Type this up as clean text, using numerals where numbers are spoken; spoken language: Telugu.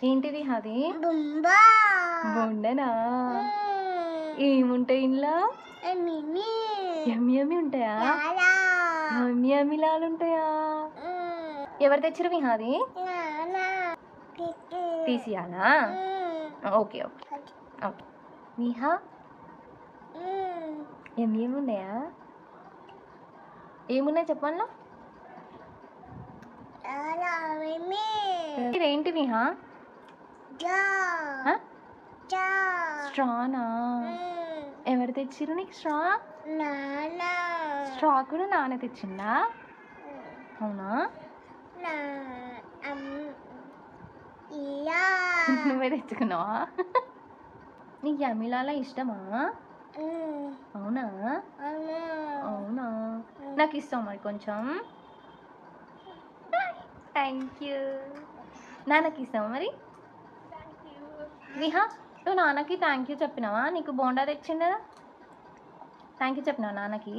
ఏంటిది అది? బొంబా. బొండనా? ఏముంటాయి ఇంట్లో? యమ్మి యమ్మి ఉంటాయా? యమ్మి యమ్మి లాలు ఉంటాయా? ఎవరు తెచ్చిరు విహాది? తీసియాలా? Okay okay okay. Viha yummy yummy ఉన్నాయా? ఏమున్నాయి చెప్పండి. ఇదేంటి విహా? స్ట్రానా? ఎవరు తెచ్చిరు నీకు స్ట్రా? స్ట్రా కూడా నాన్న తెచ్చిందా? అవునా? నువ్వే తెచ్చుకున్నావా? నీకు యమ్మిలాలా ఇష్టమా? అవునా? అవునా? నాకు ఇస్తావు మరి కొంచెం? Thank you. నాన్నకి ఇస్తావా మరి? విహా నువ్వు నాన్నకి థ్యాంక్ యూ చెప్పినావా? నీకు బోండా తెచ్చిండు కదా, థ్యాంక్ యూ చెప్పినావా నాన్నకి?